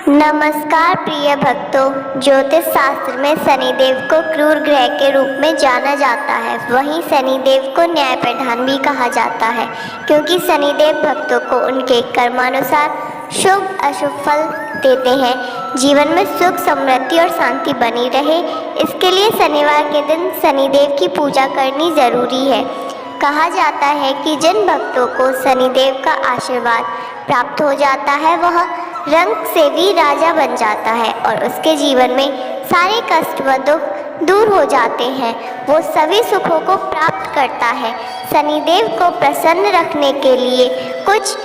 नमस्कार प्रिय भक्तों। ज्योतिष शास्त्र में शनिदेव को क्रूर ग्रह के रूप में जाना जाता है। वहीं शनिदेव को न्याय प्रधान भी कहा जाता है, क्योंकि शनिदेव भक्तों को उनके कर्मानुसार शुभ अशुभ फल देते हैं। जीवन में सुख समृद्धि और शांति बनी रहे, इसके लिए शनिवार के दिन शनिदेव की पूजा करनी जरूरी है। कहा जाता है कि जिन भक्तों को शनिदेव का आशीर्वाद प्राप्त हो जाता है, वह रंग से भी राजा बन जाता है और उसके जीवन में सारे कष्ट व दुख दूर हो जाते हैं। वो सभी सुखों को प्राप्त करता है। शनिदेव को प्रसन्न रखने के लिए कुछ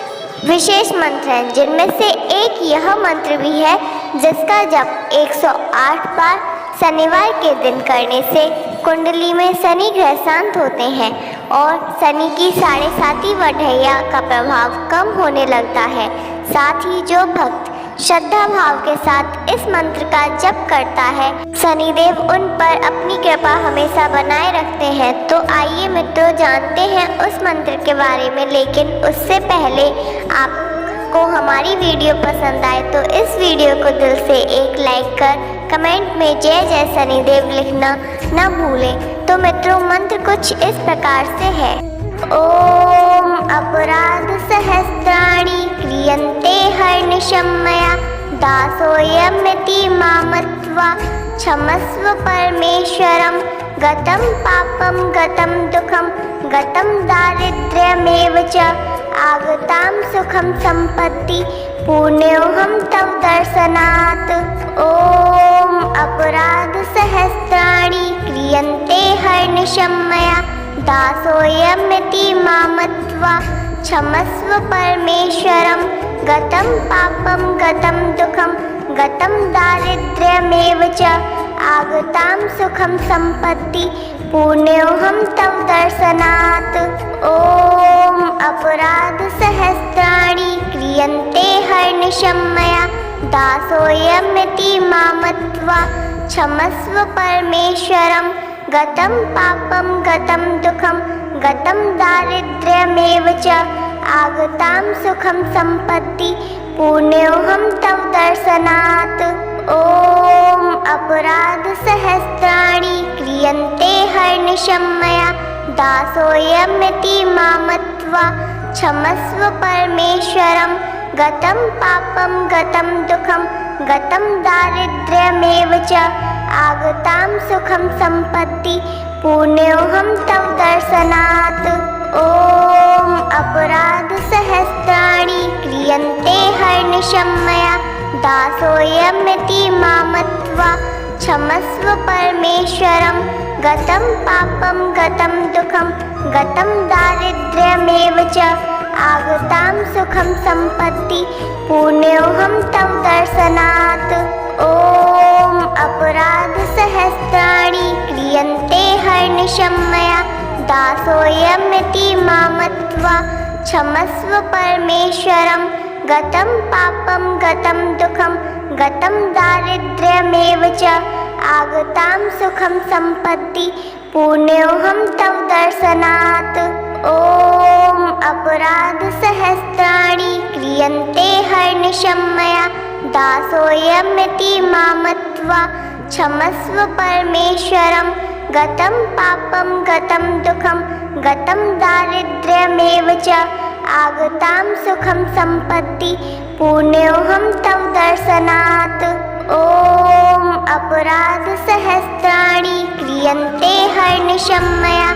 विशेष मंत्र हैं, जिनमें से एक यह मंत्र भी है, जिसका जप 108 बार शनिवार के दिन करने से कुंडली में शनि ग्रह शांत होते हैं और शनि की 7.5 बढ़ैया का प्रभाव कम होने लगता है। साथ ही जो भक्त श्रद्धा भाव के साथ इस मंत्र का जप करता है, शनिदेव उन पर अपनी कृपा हमेशा बनाए रखते हैं। तो आइए मित्रों, जानते हैं उस मंत्र के बारे में। लेकिन उससे पहले आपको हमारी वीडियो पसंद आए तो इस वीडियो को दिल से एक लाइक कर कमेंट में जय जय शनिदेव लिखना न भूलें। तो मित्रों, मंत्र कुछ इस प्रकार से है। ओम अपराध सहस्राणि क्रियन्ते हर्निशं मया दासोऽयमिति मामत्वा क्षमस्व परमेश्वरं गतं पापं गतं दुःखं गतं दारिद्र्यमेव च आगतां सुखं सम्पत्ति पुण्योऽहं तव दर्शनात्। ओम अपराध सहस्राणि क्रियन्ते हर्निशं मया दासोऽयमिति मामत्वा क्षमस्व परमेश्वरं गतं पापं गतं दुःखं गतं दारिद्र्यमेव च आगतां सुखं सम्पत्ति पुण्योऽहं तव दर्शनात्। ओम अपराध सहस्राणि क्रियन्ते हर्निशं मया दासोऽयमिति मामत्वा क्षमस्व परमेश्वरं गतं पापं गतं दुःखं गतं दारिद्र्यमेव च आगतां सुखं सम्पत्ति पुण्योऽहं तव दर्शनात्। ओम अपराध सहस्राणि क्रियन्ते हर्निशं मया दासोऽयमिति मामत्वा क्षमस्व परमेश्वरं गतं पापं गतं दुःखं गतं दारिद्र्यमेव च आगतां सुखं सम्पत्ति पुण्योऽहं तव दर्शनात्। ओम अपराध सहस्राणि क्रियन्ते हर्निशं मया दासोऽयमिति मामत्वा क्षमस्व परमेश्वरं गतं पापं गतं दुःखं गतं दारिद्र्यमेव च आगतां सुखं सम्पत्ति पुण्योऽहं तव दर्शनात्। ओम अपराध सहस्राणि क्रियन्ते हर्निशं मया दासोऽयमिति मामत्वा क्षमस्व परमेश्वरं गतं पापं गतं दुःखं गतं दारिद्र्यमेव च आगतां सुखं सम्पत्ति पुण्योऽहं तव दर्शनात्। ओम अपराध सहस्राणि क्रियन्ते हर्निशं मया दासोऽयमिति मामत्वा क्षमस्व परमेश्वरं गतं पापं गतं दुःखं गतं दारिद्र्यमेव च आगतां सुखं सम्पत्ति पुण्योऽहं तव दर्शनात्। ओम अपराध सहस्राणि क्रियन्ते हर्निशं मया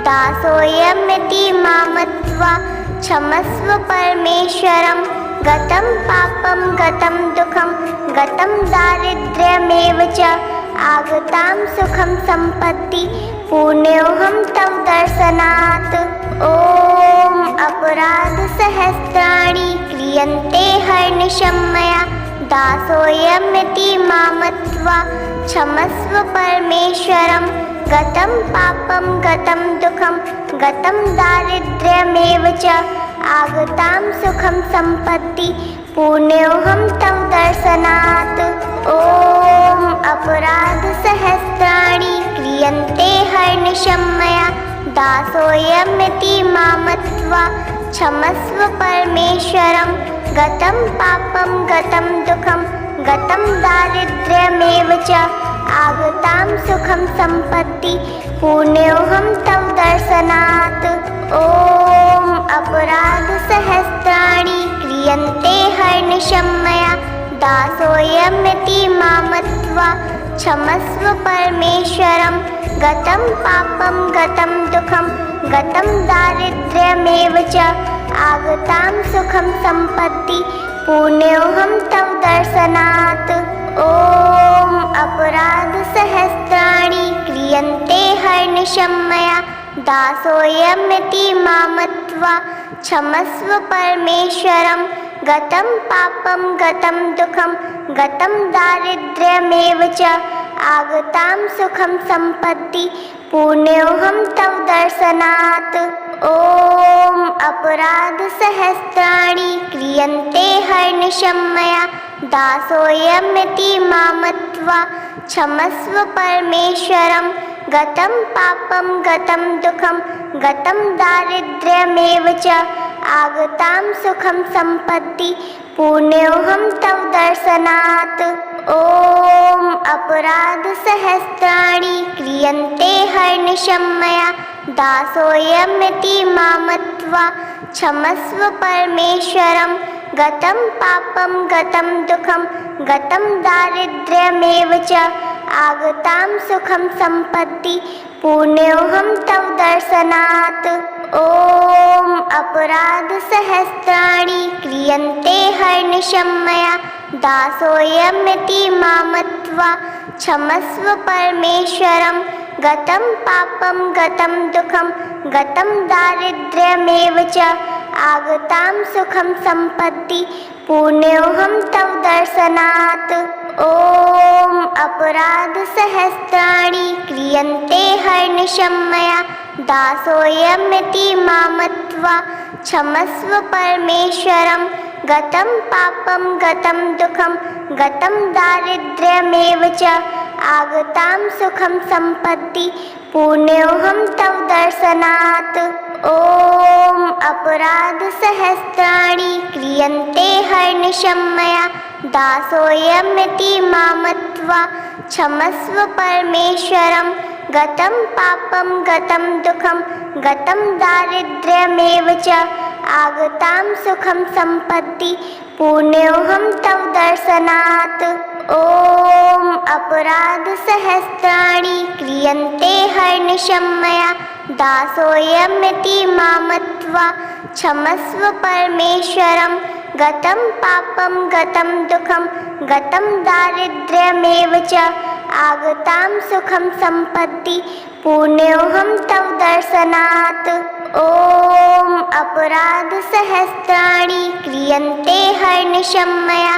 दासोऽयमिति मामत्वा क्षमस्व परमेश्वरं गतं पापं गतं दुःखं गतं दारिद्र्यमेव च आगतां सुखं सम्पत्ति पुण्योऽहं तव दर्शनात्। ओम अपराध सहस्राणि क्रियन्ते हर्निशं मया दासोऽयमिति मामत्वा क्षमस्व परमेश्वरं गतं पापं गतं दुःखं गतं दारिद्र्यमेव च आगतां सुखं सम्पत्ति पुण्योऽहं तव दर्शनात्। ओम अपराध सहस्राणि क्रियन्ते हर्निशं मया दासोऽयमिति मामत्वा क्षमस्व परमेश्वरं गतं पापं गतं दुःखं गतं दारिद्र्यमेव च आगतां सुखं सम्पत्ति पुण्योऽहं तव दर्शनात्। ॐ अपराधसहस्राणि क्रियन्ते हर्निशं मया दासोऽयमिति मां मत्वा क्षमस्व परमेश्वरं। गतं पापं गतं दुःखं गतं दारिद्र्यमेव च आगतां सुखं सम्पत्ति पुण्योऽहं तव दर्शनात्। ॐ अपराधसहस्राणि क्रियन्ते हर्निशं मया दासोऽयमिति मां मत्वा क्षमस्व परमेश्वरं। गतं पापं गतं दुःखं गतं दारिद्र्यमेव च आगतां सुखं सम्पत्ति पुण्योऽहं तव दर्शनात्। ॐ अपराधसहस्राणि क्रियन्ते हर्निशं मया दासोऽयमिति मां मत्वा क्षमस्व परमेश्वरं। गतं पापं गतं दुःखं गतं दारिद्र्यमेव च आगतां सुखं सम्पत्ति पुण्योऽहं तव दर्शनात्। ॐ अपराधसहस्राणि क्रियन्ते हर्निशं मया दासोऽयमिति मां मत्वा क्षमस्व परमेश्वरं। गतं पापं गतं दुःखं गतं दारिद्र्यमेव च आगतां सुखं सम्पत्ति पुण्योऽहं तव दर्शनात्। ॐ अपराधसहस्राणि क्रियन्ते हर्निशं मया दासोऽयमिति मां मत्वा क्षमस्व परमेश्वरं। गतं पापं गतं दुःखं गतं दारिद्र्यमेव च आगतां सुखं सम्पत्ति पुण्योऽहं तव दर्शनात्। ॐ अपराधसहस्राणि क्रियन्ते हर्निशं मया दासोऽयमिति मां मत्वा क्षमस्व परमेश्वरं। गतं पापं गतं दुःखं गतं दारिद्र्यमेव च आगतां सुखं सम्पत्ति पुण्योऽहं तव दर्शनात्। ॐ अपराधसहस्राणि क्रियन्ते हर्निशं मया दासोऽयमिति मां मत्वा क्षमस्व परमेश्वरं। गतं पापं गतं दुःखं गतं दारिद्र्यमेव च आगतां सुखं सम्पत्ति पुण्योऽहं तव दर्शनात्। ॐ अपराधसहस्राणि क्रियन्ते हर्निशं मया दासोऽयमिति मां मत्वा क्षमस्व परमेश्वरं। गतं पापं गतं दुःखं गतं दारिद्र्यमेव च आगतां सुखं सम्पत्ति पुण्योऽहं तव दर्शनात्। ॐ अपराधसहस्राणि क्रियन्ते हर्निशं मया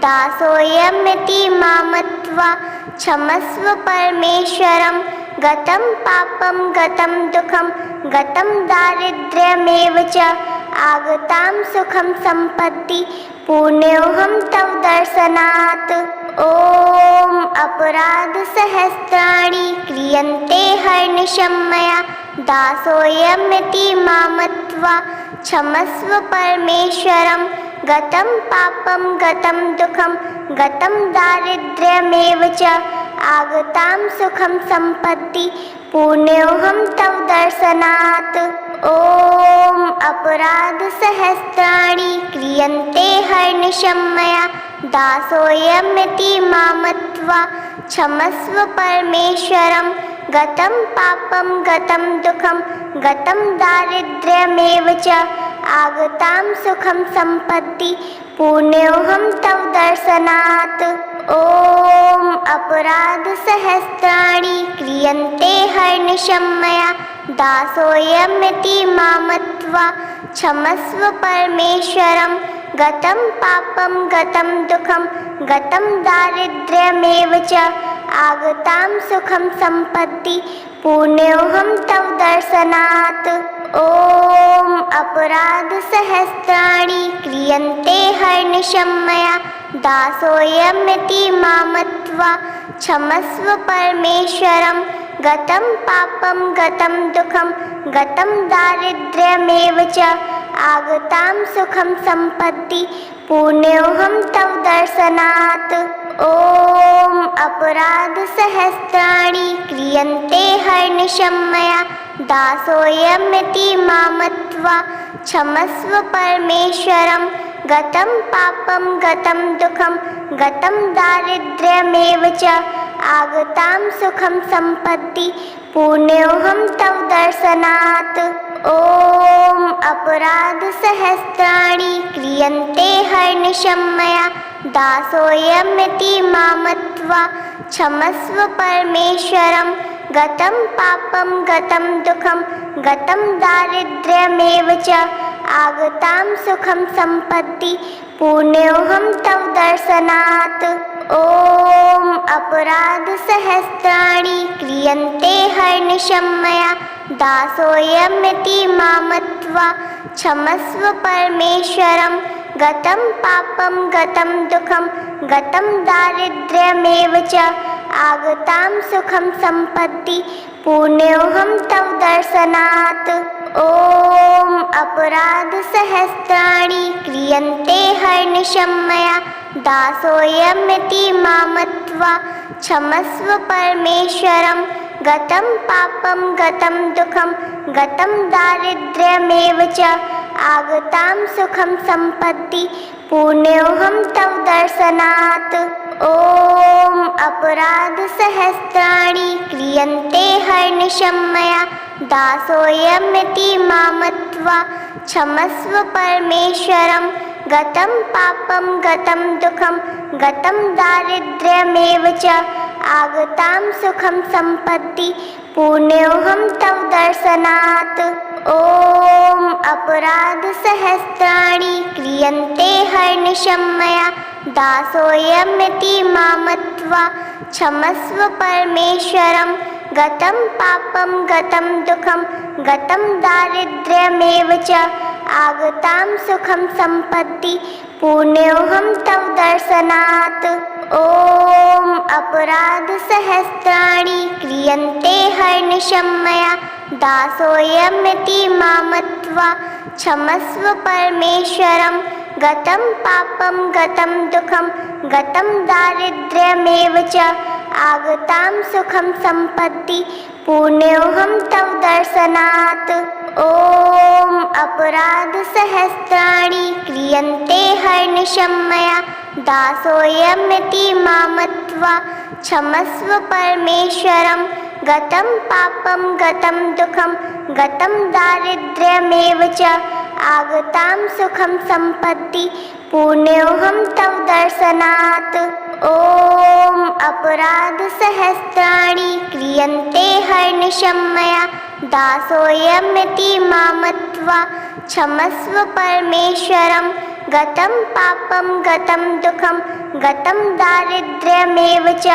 दासोऽयमिति मां मत्वा क्षमस्व परमेश्वरं। गतं पापं गतं दुःखं गतं दारिद्र्यमेव च आगतां सुखं सम्पत्ति पुण्योऽहं तव दर्शनात्। ॐ अपराधसहस्राणि क्रियन्ते हर्निशं मया दासोऽयमिति मां मत्वा क्षमस्व परमेश्वरं। गतं पापं गतं दुःखं गतं दारिद्र्यमेव च आगतां सुखं सम्पत्ति पुण्योऽहं तव दर्शनात्। ॐ अपराधसहस्राणि क्रियन्ते हर्निशं मया दासोऽयमिति मां मत्वा क्षमस्व परमेश्वरं। गतं पापं गतं दुःखं गतं दारिद्र्यमेव च आगतां सुखं सम्पत्ति पुण्योऽहं तव दर्शनात्। ॐ अपराधसहस्राणि क्रियन्ते हर्निशं मया दासोऽयमिति मां मत्वा क्षमस्व परमेश्वरं। गतं पापं गतं दुःखं गतं दारिद्र्यमेव च आगतां सुखं सम्पत्ति पुण्योऽहं तव दर्शनात्। ॐ अपराधसहस्राणि क्रियन्ते हर्निशं मया दासोऽयमिति मां मत्वा क्षमस्व परमेश्वरं। गतं पापं गतं दुःखं गतं दारिद्र्यमेव च आगतां सुखं सम्पत्ति पुण्योऽहं तव दर्शनात्। ॐ अपराधसहस्राणि क्रियन्ते हर्निशं मया दासोऽयमिति मां मत्वा क्षमस्व परमेश्वरं गतं पापं गतं दुःखं गतं दारिद्र्यमेव च आगतां सुखं सम्पत्ति पुण्योऽहं तव दर्शनात् ॐ अपराधसहस्राणि क्रियन्ते हर्निशं मया दासोऽयमिति मां मत्वा क्षमस्व परमेश्वरं गतं पापं गतं दुःखं गतं दारिद्र्यमेव च आगतां सुखं सम्पत्ति पुण्योऽहं तव दर्शनात् ॐ अपराधसहस्राणि क्रियन्ते हर्निशं मया दासोऽयमिति मां मत्वा क्षमस्व परमेश्वरं गतं पापं गतं दुःखं गतं दारिद्र्यमेव च आगतां सुखं सम्पत्ति पुण्योऽहं तव दर्शनात् ॐ अपराधसहस्राणि क्रियन्ते हर्निशं मया दासोऽयमिति मां मत्वा क्षमस्व परमेश्वरं गतं पापं गतं दुःखं गतं दारिद्र्यमेव च आगतां सुखं सम्पत्ति पुण्योऽहं तव दर्शनात् ॐ अपराधसहस्राणि क्रियन्ते हर्निशं मया दासोऽयमिति मां मत्वा क्षमस्व परमेश्वरं गतं पापं गतं दुःखं गतं दारिद्र्यमेव च आगतां सुखं सम्पत्ति पुण्योऽहं तव दर्शनात् ॐ अपराधसहस्राणि क्रियन्ते हर्निशं मया दासोऽयमिति मां मत्वा क्षमस्व परमेश्वरं गतं पापं गतं दुःखं गतं दारिद्र्यमेव च आगतां सुखं सम्पत्ति पुण्योऽहं तव दर्शनात् ॐ अपराधसहस्राणि क्रियन्ते हर्निशं मया दासोऽयमिति मां मत्वा क्षमस्व परमेश्वरं गतं पापं गतं दुःखं गतं दारिद्र्यमेव च आगतां सुखं सम्पत्ति पुण्योऽहं तव दर्शनात् ॐ अपराधसहस्राणि क्रियन्ते हर्निशं मया दासोऽयमिति मां मत्वा क्षमस्व परमेश्वरं गतं पापं गतं दुःखं गतं दारिद्र्यमेव च आगतां सुखं सम्पत्ति पुण्योऽहं तव दर्शनात् ॐ अपराधसहस्राणि क्रियन्ते हर्निशं मया दासोऽयमिति मां मत्वा क्षमस्व परमेश्वरं गतं पापं गतं दुःखं गतं दारिद्र्यमेव च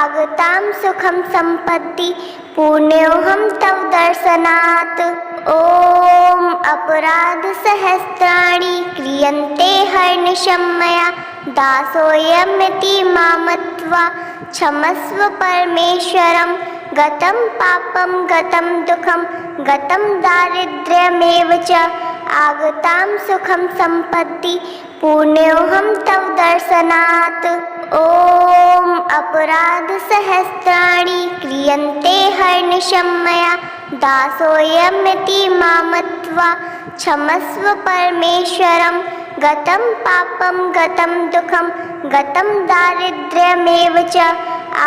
आगतां सुखं सम्पत्ति पुण्योऽहं तव दर्शनात् ॐ अपराधसहस्राणि क्रियन्ते हर्निशं मया दासोऽयमिति मां मत्वा क्षमस्व परमेश्वरं गतं पापं गतं दुःखं गतं दारिद्र्यमेव च आगतां सुखं सम्पत्ति पुण्योऽहं तव दर्शनात् ॐ अपराधसहस्राणि क्रियन्ते हर्निशं मया दासोऽयमिति मां मत्वा क्षमस्व परमेश्वरं गतं पापं गतं दुःखं गतं दारिद्र्यमेव च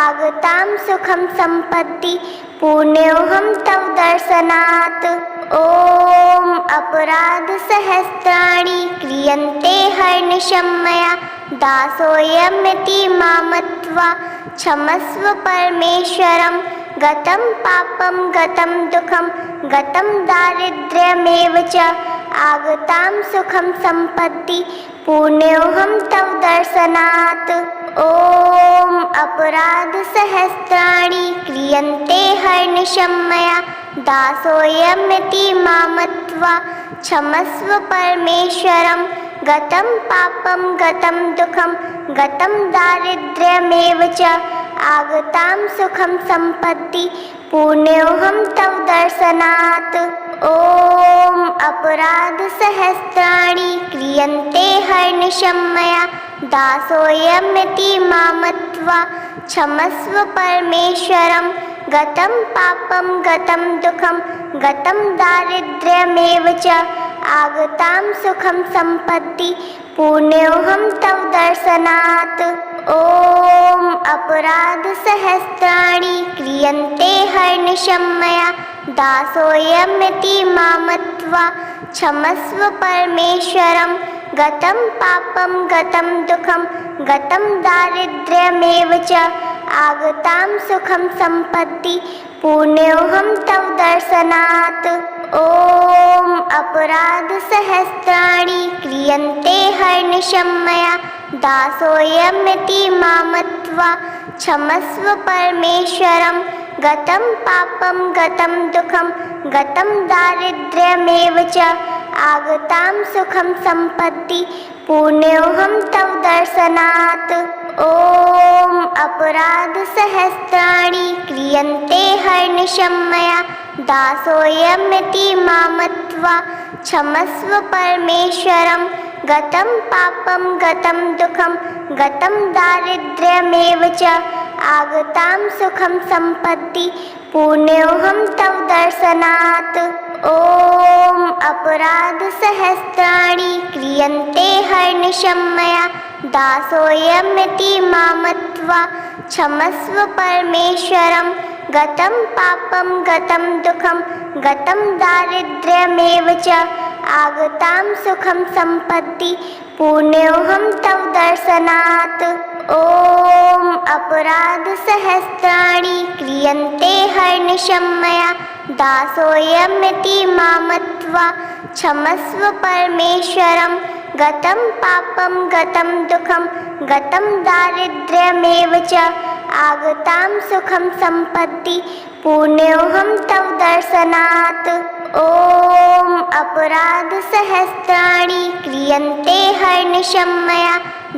आगतां सुखं सम्पत्ति पुण्योऽहं तव दर्शनात् ॐ अपराधसहस्राणि क्रियन्ते हर्निशं मया दासोऽयमिति मां मत्वा क्षमस्व परमेश्वरं गतं पापं गतं दुःखं गतं दारिद्र्यमेव च आगतां सुखं सम्पत्ति पुण्योऽहं तव दर्शनात् ॐ अपराधसहस्राणि क्रियन्ते हर्निशं मया दासोऽयमिति मां मत्वा क्षमस्व परमेश्वरं गतं पापं गतं दुःखं गतं दारिद्र्यमेव च आगतां सुखं सम्पत्ति पुण्योऽहं तव दर्शनात् ॐ अपराधसहस्राणि क्रियन्ते हर्निशं मया दासोऽयमिति मामत्वा क्षमस्व परमेश्वरं गतं पापं गतं दुःखं गतं दारिद्र्यमेव च आगतां सुखं सम्पत्ति पुण्योऽहं तव दर्शनात्। ॐ अपराधसहस्राणि क्रियन्ते हर्निशं मया दासोऽयमिति मामत्वा क्षमस्व परमेश्वरं गतं पापं गतं दुःखं गतं दारिद्र्यमेव च आगतां सुखं सम्पत्ति पुण्योऽहं तव दर्शनात्। ॐ अपराधसहस्राणि क्रियन्ते हर्निशं मया दासोऽयमिति मामत्वा क्षमस्व परमेश्वरं गतं पापं गतं दुःखं गतं दारिद्र्यमेव च आगतां सुखं सम्पत्ति पुण्योऽहं तव दर्शनात्। ॐ अपराधसहस्राणि क्रियन्ते हर्निशं मया दासोऽयमिति मामत्वा क्षमस्व परमेश्वरं गतं पापं गतं दुःखं गतं दारिद्र्यमेव च आगतां सुखं सम्पत्ति पुण्योऽहं तव दर्शनात्। ॐ अपराधसहस्राणि क्रियन्ते हर्निशं मया दासोऽयमिति मामत्वा क्षमस्व परमेश्वरं गतं पापं गतं दुःखं गतं दारिद्र्यमेव च आगतां सुखं सम्पत्ति पुण्योऽहं तव दर्शनात्। ॐ अपराधसहस्राणि क्रियन्ते हर्निशं मया दासोऽयमिति मामत्वा क्षमस्व परमेश्वरं गतं पापं गतं दुःखं गतं दारिद्र्यमेव च आगतां सुखं सम्पत्ति पुण्योऽहं तव दर्शनात्। ॐ अपराधसहस्राणि क्रियन्ते हर्निशं मया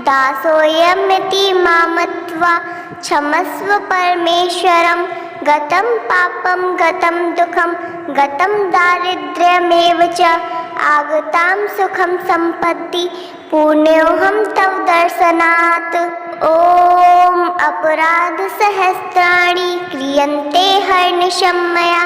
दासोऽयमिति मामत्वा क्षमस्व परमेश्वरं गतं पापं गतं दुःखं गतं दारिद्र्यमेव च आगतां सुखं सम्पत्ति पुण्योऽहं तव दर्शनात्। ॐ अपराधसहस्राणि क्रियन्ते हर्निशं मया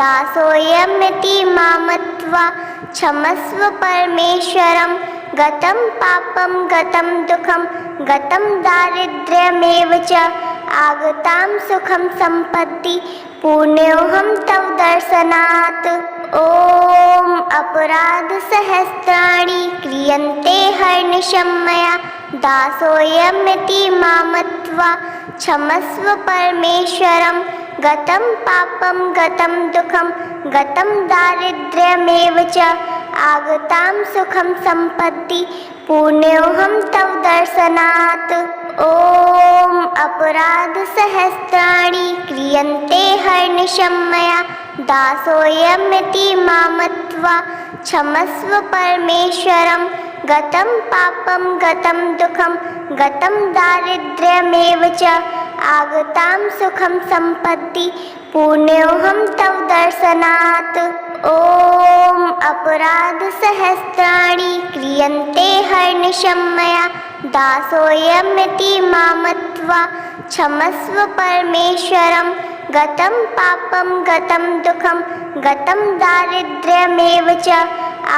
दासोऽयमिति मामत्वा क्षमस्व परमेश्वरं गतं पापं गतं दुःखं गतं दारिद्र्यमेव च आगतां सुखं सम्पत्ति पुण्योऽहं तव दर्शनात्। ॐ अपराधसहस्राणि क्रियन्ते हर्निशं मया दासोऽयमिति मामत्वा क्षमस्व परमेश्वरं गतं पापं गतं दुःखं गतं दारिद्र्यमेव च आगतां सुखं सम्पत्ति पुण्योऽहं तव दर्शनात्। ॐ अपराधसहस्राणि क्रियन्ते हर्निशं मया दासोऽयमिति मामत्वा क्षमस्व परमेश्वरं गतं पापं गतं दुःखं गतं दारिद्र्यमेव च आगतां सुखं सम्पत्ति पुण्योऽहं तव दर्शनात्। ॐ अपराधसहस्राणि क्रियन्ते हर्निशं मया दासोऽयमिति मामत्वा क्षमस्व परमेश्वरं गतं पापं गतं दुःखं गतं दारिद्र्यमेव च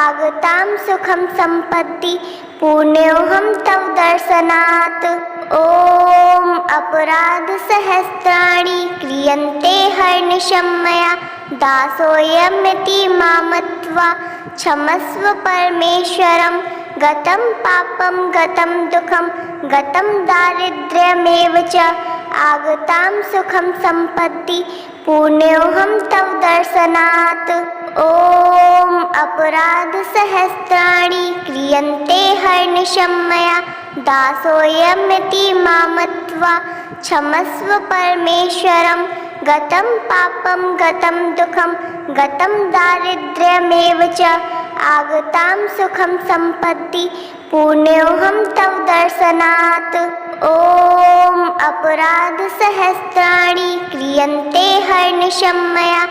आगतां सुखं सम्पत्ति पुण्योऽहं तव दर्शनात्। ॐ अपराधसहस्राणि क्रियन्ते हर्निशं मया दासोऽयमिति मामत्वा क्षमस्व परमेश्वरं गतं पापं गतं दुःखं गतं दारिद्र्यमेव च आगतां सुखं सम्पत्ति पुण्योऽहं तव दर्शनात्। ॐ अपराधसहस्राणि क्रियन्ते हर्निशं मया दासोऽयमिति मामत्वा क्षमस्व परमेश्वरं गतं पापं गतं दुःखं गतं दारिद्र्यमेव च आगतां सुखं सम्पत्ति पुण्योऽहं तव दर्शनात्। ॐ अपराधसहस्राणि क्रियन्ते हर्निशं मया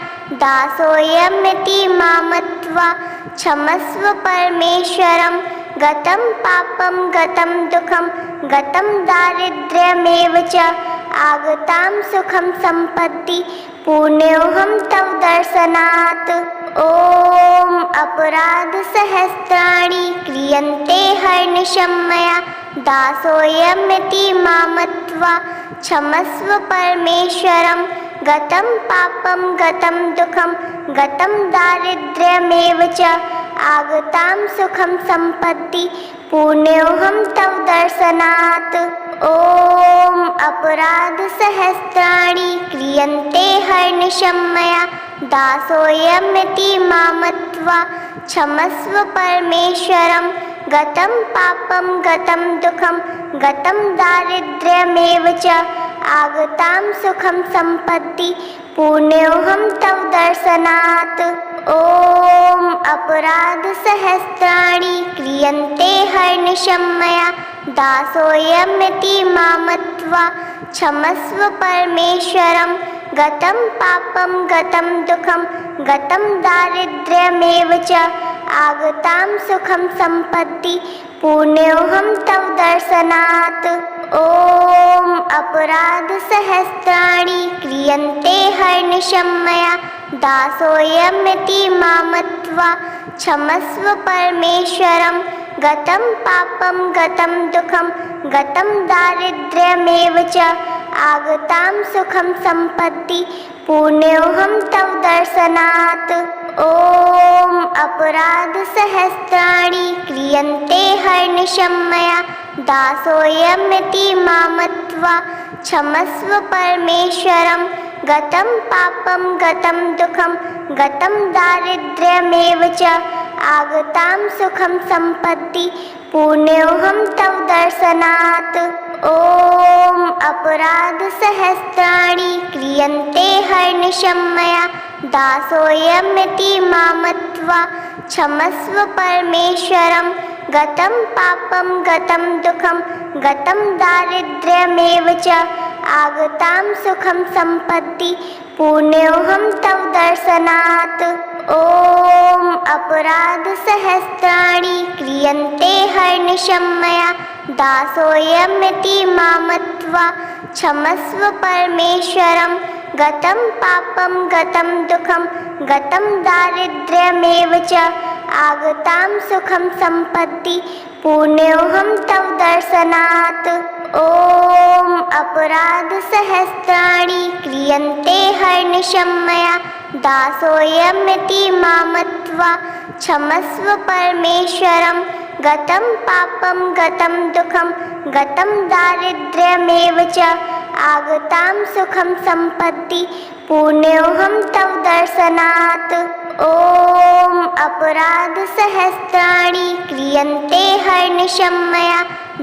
दासोऽयमिति मामत्वा क्षमस्व परमेश्वरं गतं पापं गतं दुःखं गतं दारिद्र्यमेव च आगतां सुखं सम्पत्ति पुण्योऽहं तव दर्शनात्। ॐ अपराधसहस्राणि क्रियन्ते हर्निशं मया दासोऽयमिति मां मत्वा क्षमस्व परमेश्वरं। गतं पापं गतं दुःखं गतं दारिद्र्यमेव च आगतां सुखं सम्पत्ति पुण्योऽहं तव दर्शनात्। ॐ अपराधसहस्राणि क्रियन्ते हर्निशं मया दासोऽयमिति मां मत्वा क्षमस्व परमेश्वरं। गतं पापं गतं दुःखं गतं दारिद्र्यमेव च आगतां सुखं सम्पत्ति पुण्योऽहं तव दर्शनात्। ॐ अपराधसहस्राणि क्रियन्ते हर्निशं मया दासोऽयमिति मां मत्वा क्षमस्व परमेश्वरं। गतं पापं गतं दुःखं गतं दारिद्र्यमेव च आगतां सुखं सम्पत्ति पुण्योऽहं तव दर्शनात्। ॐ अपराधसहस्राणि क्रियन्ते हर्निशं मया दासोऽयमिति मां मत्वा क्षमस्व परमेश्वरं। गतं पापं गतं दुःखं गतं दारिद्र्यमेव च आगतां सुखं सम्पत्ति पुण्योऽहं तव दर्शनात्। ॐ अपराधसहस्राणि क्रियन्ते हर्निशं मया दासोऽयमिति मां मत्वा क्षमस्व परमेश्वरं। गतं पापं गतं दुःखं गतं दारिद्र्यमेव च आगतां सुखं सम्पत्ति पुण्योऽहं तव दर्शनात्। ॐ अपराधसहस्राणि क्रियन्ते हर्निशं मया दासोऽयमिति मां मत्वा क्षमस्व परमेश्वरं। गतं पापं गतं दुःखं गतं दारिद्र्यमेव च आगतां सुखं सम्पत्ति पुण्योऽहं तव दर्शनात्। ॐ अपराधसहस्राणि क्रियन्ते हर्निशं मया दासोऽयमिति मां मत्वा क्षमस्व परमेश्वरं। गतं पापं गतं दुःखं गतं दारिद्र्यमेव च आगतां सुखं सम्पत्ति पुण्योऽहं तव दर्शनात्। ॐ अपराधसहस्राणि क्रियन्ते हर्निशं मया दासोऽयमिति मां मत्वा क्षमस्व परमेश्वरं। गतं पापं गतं दुःखं गतं दारिद्र्यमेव च आगतां सुखं सम्पत्ति पुण्योऽहं तव दर्शनात्। ॐ अपराधसहस्राणि क्रियन्ते हर्निशं मया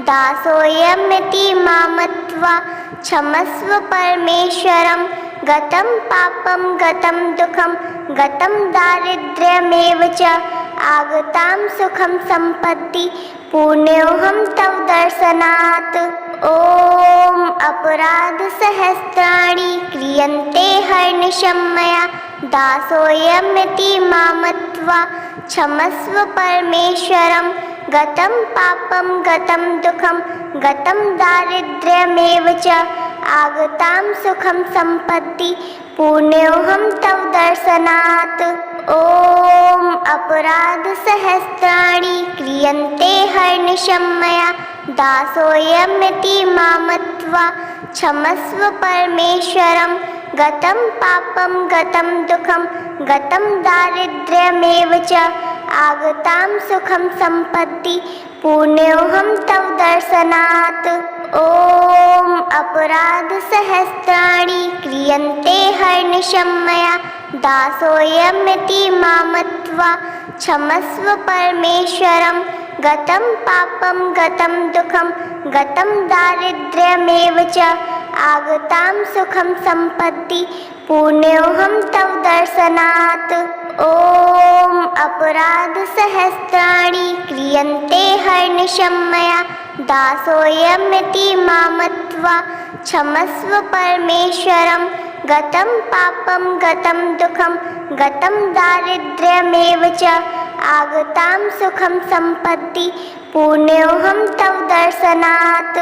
दासोऽयमिति मां मत्वा क्षमस्व परमेश्वरं। गतं पापं गतं दुःखं गतं दारिद्र्यमेव च आगतां सुखं सम्पत्ति पुण्योऽहं तव दर्शनात्। ॐ अपराधसहस्राणि क्रियन्ते हर्निशं मया दासोऽयमिति मां मत्वा क्षमस्व परमेश्वरं। गतं पापं गतं दुःखं गतं दारिद्र्यमेव च आगतां सुखं सम्पत्ति पुण्योऽहं तव दर्शनात्। ॐ अपराधसहस्राणि क्रियन्ते हर्निशं मया दासोऽयमिति मां मत्वा क्षमस्व परमेश्वरं। गतं पापं गतं दुःखं गतं दारिद्र्यमेव च आगतां सुखं सम्पत्ति पुण्योऽहं तव दर्शनात्। ॐ अपराधसहस्राणि क्रियन्ते हर्निशं मया दासोऽयमिति मां मत्वा क्षमस्व परमेश्वरं। गतं पापं गतं दुःखं गतं दारिद्र्यमेव च आगतां सुखं सम्पत्ति पुण्योऽहं तव दर्शनात्। ॐ अपराधसहस्राणि क्रियन्ते हर्निशं मया दासोऽयमिति मां मत्वा क्षमस्व परमेश्वरं। गतं पापं गतं दुःखं गतं दारिद्र्यमेव च आगतां सुखं सम्पत्ति पुण्योऽहं तव दर्शनात्।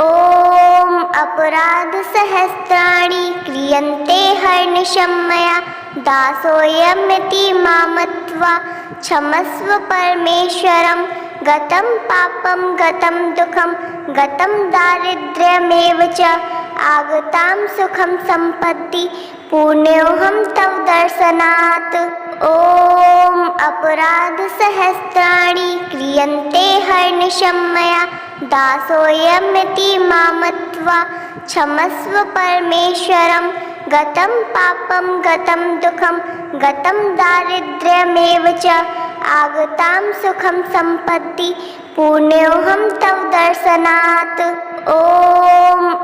ॐ अपराधसहस्राणि क्रियन्ते हर्निशं मया दासोऽयमिति मामत्वा क्षमस्व परमेश्वरं। गतं पापं गतं दुःखं गतं दारिद्र्यमेव च आगतां सुखं सम्पत्ति पुण्योऽहं तव दर्शनात्। ॐ अपराधसहस्राणि क्रियन्ते हर्निशं मया दासोऽयमिति मामत्वा क्षमस्व परमेश्वरं। गतं पापं गतं दुःखं गतं दारिद्र्यमेव च आगतां सुखं सम्पत्ति पुण्योऽहं तव दर्शनात्। ॐ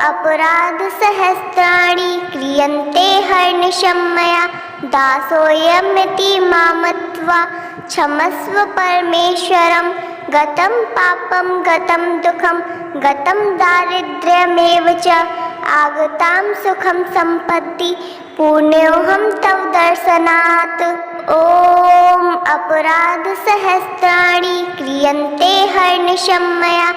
अपराधसहस्राणि क्रियन्ते हर्निशं मया दासोऽयमिति मामत्वा क्षमस्व परमेश्वरं। गतं पापं गतं दुःखं गतं दारिद्र्यमेव च आगतां सुखं सम्पत्ति पुण्योऽहं तव दर्शनात्। ॐ अपराधसहस्राणि क्रियन्ते हर्निशं मया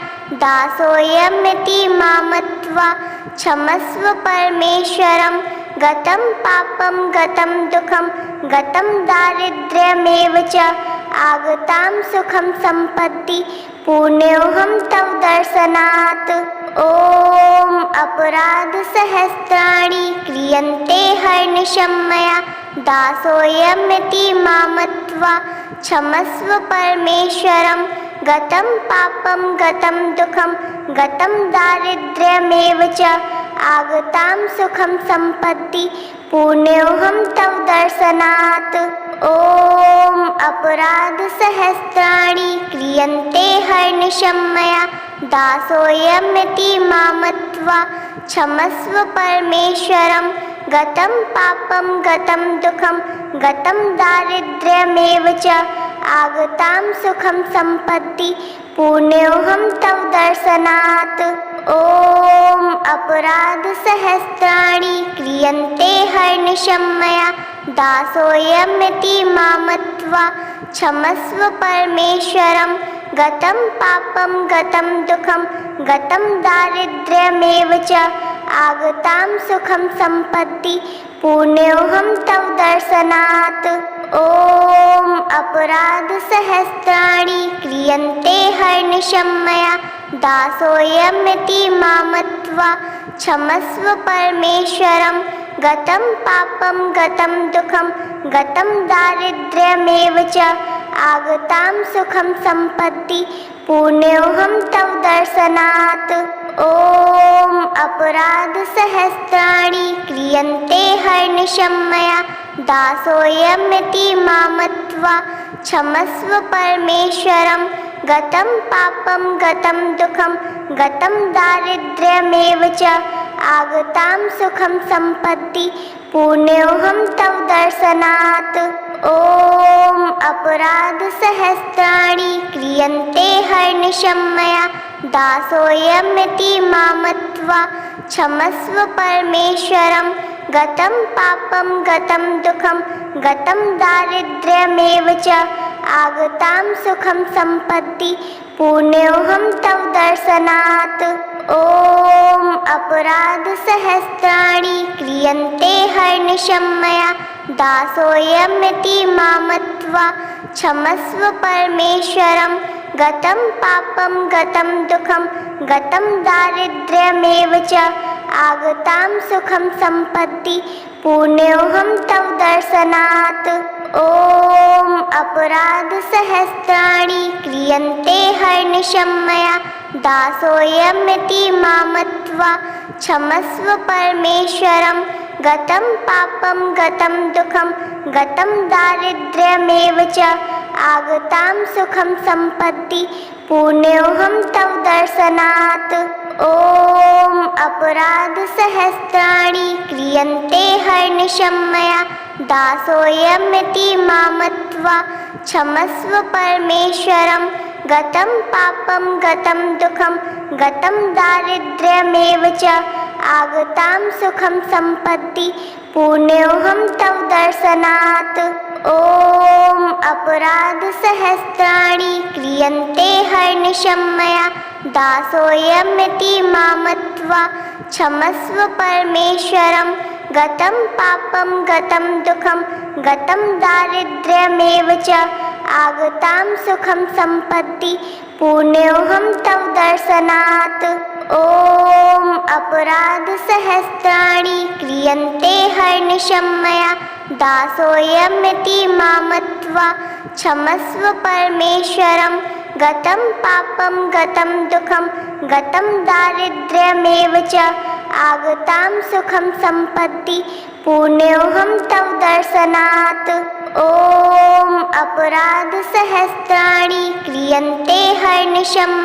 दासोऽयमिति मामत्वा क्षमस्व परमेश्वरं। गतं पापं गतं दुःखं गतं दारिद्र्यमेव च आगतां सुखं सम्पत्ति पुण्योऽहं तव दर्शनात्। ॐ अपराधसहस्राणि क्रियन्ते हर्निशं मया दासोऽयमिति मामत्वा क्षमस्व परमेश्वरं। गतं पापं गतं दुःखं गतं दारिद्र्यमेव च आगतां सुखं सम्पत्ति पुण्योऽहं तव दर्शनात्। ॐ अपराधसहस्राणि क्रियन्ते हर्निशं मया दासोऽयमिति मामत्वा क्षमस्व परमेश्वरं। गतं पापं गतं दुःखं गतं दारिद्र्यमेव च आगतां सुखं सम्पत्ति पुण्योऽहं तव दर्शनात्। ॐ अपराधसहस्राणि क्रियन्ते हर्निशं मया दासोऽयमिति मामत्वा क्षमस्व परमेश्वरं। गतं पापं गतं दुःखं गतं दारिद्र्यमेव च आगतां सुखं सम्पत्ति पुण्योऽहं तव दर्शनात्। ॐ अपराधसहस्राणि क्रियन्ते हर्निशं मया दासोऽयमिति मामत्वा क्षमस्व परमेश्वरं। गतं पापं गतं दुःखं गतं दारिद्र्यमेव च आगतां सुखं सम्पत्ति पुण्योऽहं तव दर्शनात्। ॐ अपराधसहस्राणि क्रियन्ते हर्निशं मया दासोऽयमिति मामत्वा क्षमस्व परमेश्वरं। गतं पापं गतं दुःखं गतं दारिद्र्यमेव च आगतां सुखं सम्पत्ति पुण्योऽहं तव दर्शनात्। ॐ अपराधसहस्राणि क्रियन्ते हर्निशं मया दासोऽयमिति मामत्वा क्षमस्व परमेश्वरं। गतं पापं गतं दुःखं गतं दारिद्र्यमेव च आगतां सुखं सम्पत्ति पुण्योऽहं तव दर्शनात्। ॐ अपराधसहस्राणि क्रियन्ते हर्निशं मया दासोऽयमिति मामत्वा क्षमस्व परमेश्वरं। गतं पापं गतं दुःखं गतं दारिद्र्यमेव च आगतां सुखं सम्पत्ति पुण्योऽहं तव दर्शनात्। ॐ अपराधसहस्राणि क्रियन्ते हर्निशं मया दासोऽयमिति मामत्वा क्षमस्व परमेश्वरं। गतं पापं गतं दुःखं गतं दारिद्र्यमेव च आगतां सुखं सम्पत्ति पुण्योऽहं तव दर्शनात्। ॐ अपराधसहस्राणि क्रियन्ते हर्निशं मया दासोऽयमिति मामत्वा क्षमस्व परमेश्वरं। गतं पापं गतं दुःखं गतं दारिद्र्यमेव च आगतां सुखं सम्पत्ति पुण्योऽहं तव दर्शनात्। ॐ अपराधसहस्राणि क्रियन्ते हर्निशं मया दासोऽयमिति मां मत्वा क्षमस्व परमेश्वरं गतं पापं गतं दुःखं गतं दारिद्र्यमेव च आगतां सुखं सम्पत्ति पुण्योऽहं तव दर्शनात् ॐ अपराधसहस्राणि क्रियन्ते हर्निशं मया दासोऽयमिति मां मत्वा क्षमस्व परमेश्वरं गतं पापं गतं दुःखं गतं दारिद्र्यमेव च आगतां सुखं सम्पत्ति पुण्योऽहं तव दर्शनात् ॐ अपराधसहस्राणि क्रियन्ते हर्निशं